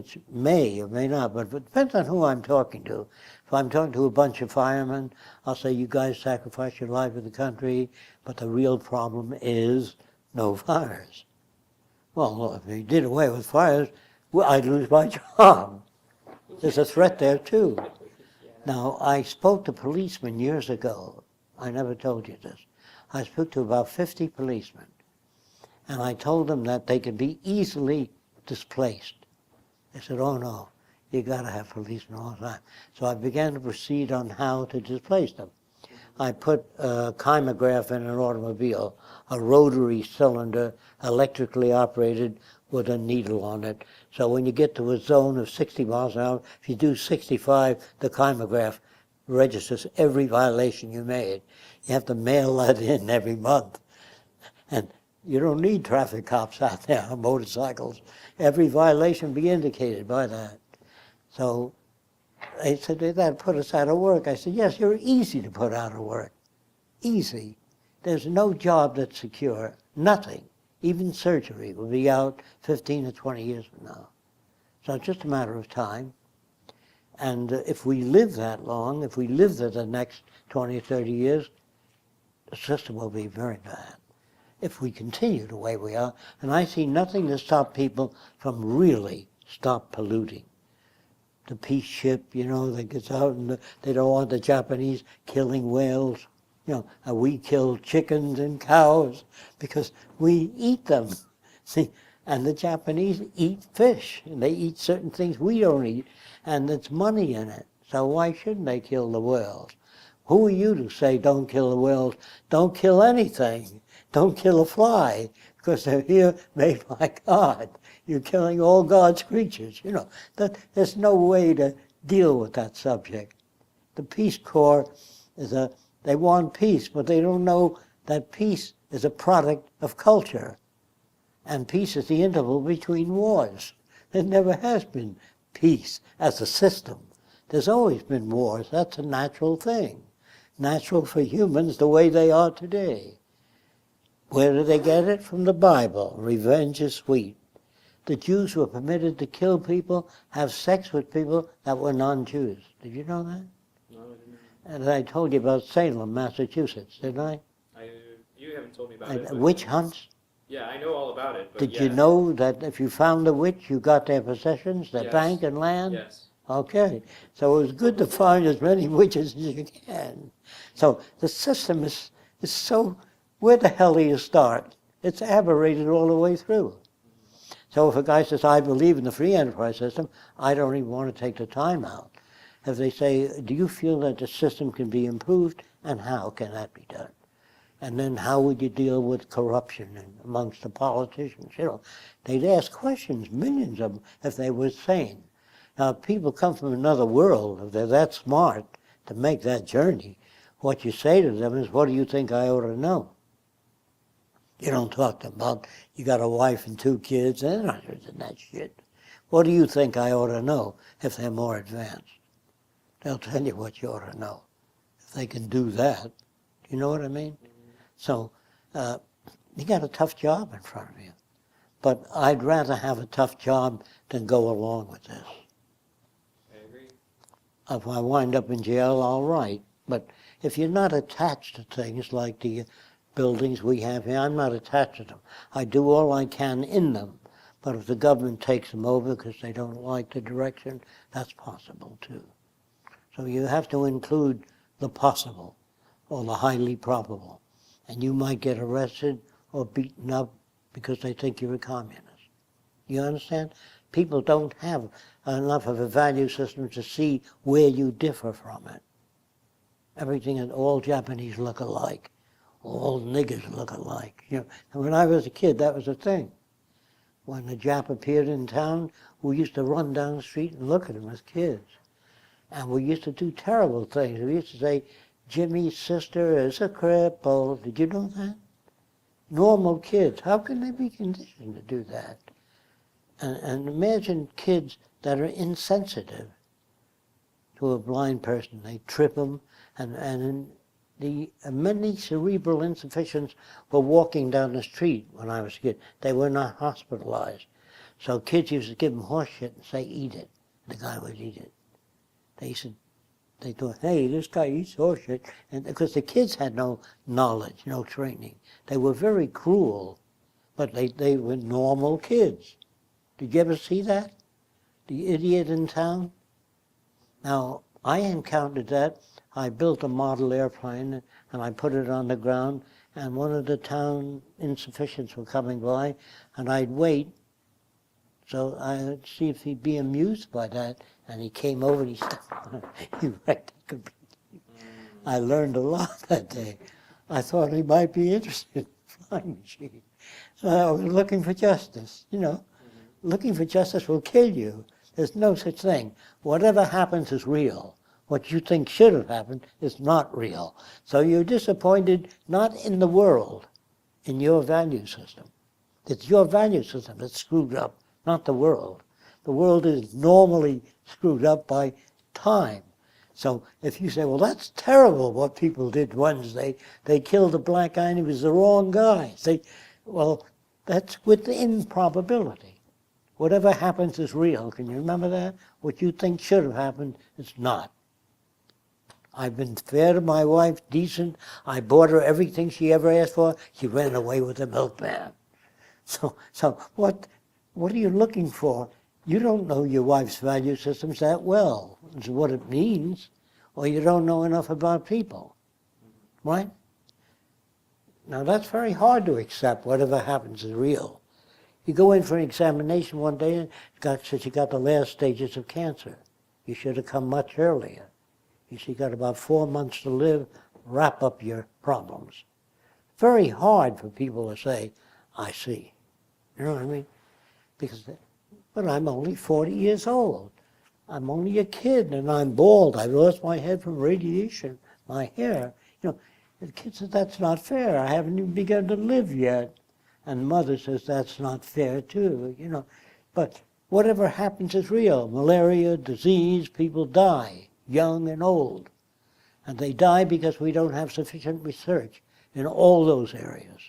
It may or may not, but it depends on who I'm talking to. If I'm talking to a bunch of firemen, I'll say, you guys sacrifice your life for the country, but the real problem is no fires. Well, if we did away with fires, well, I'd lose my job. There's a threat there too. Now, I spoke to policemen years ago. I never told you this. I spoke to about 50 policemen, and I told them that they could be easily displaced. They said, oh no, you gotta have policemen all the time. So I began to proceed on how to displace them. I put a chymograph in an automobile, a rotary cylinder, electrically operated with a needle on it. So when you get to a zone of 60 miles an hour, if you do 65, the chymograph registers every violation you made. You have to mail that in every month. And you don't need traffic cops out there on motorcycles. Every violation be indicated by that. So they said, that put us out of work. I said, yes, you're easy to put out of work. Easy. There's no job that's secure. Nothing. Even surgery will be out 15 to 20 years from now. So it's just a matter of time. And if we live that long, if we live there the next 20 or 30 years, the system will be very bad. If we continue the way we are, and I see nothing to stop people from really stop polluting. The peace ship, you know, that gets out and they don't want the Japanese killing whales. You know, and we kill chickens and cows because we eat them. See, and the Japanese eat fish, and they eat certain things we don't eat, and there's money in it. So why shouldn't they kill the whales? Who are you to say don't kill the whales? Don't kill anything. Don't kill a fly, because they're here made by God. You're killing all God's creatures. You know, there's no way to deal with that subject. The Peace Corps they want peace, but they don't know that peace is a product of culture. And peace is the interval between wars. There never has been peace as a system. There's always been wars. That's a natural thing. Natural for humans the way they are today. Where do they get it? From the Bible. Revenge is sweet. The Jews were permitted to kill people, have sex with people that were non-Jews. Did you know that? No, I didn't know. And I told you about Salem, Massachusetts, didn't I? You haven't told me about it. Witch hunts? Yeah, I know all about it. But Did you know that if you found a witch, you got their possessions, their bank and land? Yes. Okay. So it was good to find as many witches as you can. So the system is so, where the hell do you start? It's aberrated all the way through. So if a guy says, I believe in the free enterprise system, I don't even want to take the time out. If they say, do you feel that the system can be improved, and how can that be done? And then how would you deal with corruption amongst the politicians? You know, they'd ask questions, millions of them, if they were sane. Now, if people come from another world, if they're that smart to make that journey, what you say to them is, what do you think I ought to know? You don't talk to them about, you got a wife and 2 kids, and they're not interested in that shit. What do you think I ought to know if they're more advanced? They'll tell you what you ought to know. If they can do that, you know what I mean? So, you got a tough job in front of you. But I'd rather have a tough job than go along with this. I agree. If I wind up in jail, all right. But if you're not attached to things like the buildings we have here, I'm not attached to them. I do all I can in them. But if the government takes them over because they don't like the direction, that's possible too. So you have to include the possible or the highly probable. And you might get arrested or beaten up because they think you're a communist. You understand? People don't have enough of a value system to see where you differ from it. Everything, and all Japanese look alike. All niggers look alike. You know, and when I was a kid, that was a thing. When a Jap appeared in town, we used to run down the street and look at him as kids. And we used to do terrible things. We used to say, Jimmy's sister is a cripple. Did you know that? Normal kids. How can they be conditioned to do that? And imagine kids that are insensitive to a blind person. They trip them, and many cerebral insufficients were walking down the street when I was a kid. They were not hospitalized. So kids used to give him horse shit and say, eat it. The guy would eat it. They thought, hey, this guy eats horse shit. And because the kids had no knowledge, no training. They were very cruel, but they were normal kids. Did you ever see that? The idiot in town? Now, I encountered that. I built a model airplane and I put it on the ground, and one of the town insufficients were coming by, and I'd wait. So I'd see if he'd be amused by that, and he came over and he stepped on it. He wrecked it completely. I learned a lot that day. I thought he might be interested in flying machine. So I was looking for justice, you know. Looking for justice will kill you. There's no such thing. Whatever happens is real. What you think should have happened is not real. So you're disappointed not in the world, in your value system. It's your value system that's screwed up, not the world. The world is normally screwed up by time. So if you say, well, that's terrible what people did Wednesday. They killed a black guy and he was the wrong guy. Well, that's within probability. Whatever happens is real. Can you remember that? What you think should have happened is not. I've been fair to my wife, decent. I bought her everything she ever asked for. She ran away with the milkman. So what are you looking for? You don't know your wife's value systems that well. It's what it means, or you don't know enough about people, right? Now that's very hard to accept. Whatever happens is real. You go in for an examination one day and says you got the last stages of cancer. You should have come much earlier. You see, you got about 4 months to live. Wrap up your problems. Very hard for people to say, I see. You know what I mean? But I'm only 40 years old. I'm only a kid and I'm bald. I lost my head from radiation, my hair. You know, the kid says, that's not fair. I haven't even begun to live yet. And mother says, that's not fair too, you know. But whatever happens is real. Malaria, disease, people die, young and old. And they die because we don't have sufficient research in all those areas.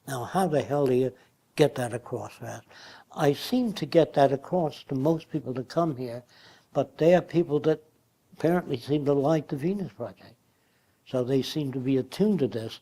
Now, how the hell do you get that across fast? I seem to get that across to most people that come here, but they are people that apparently seem to like the Venus Project. So they seem to be attuned to this.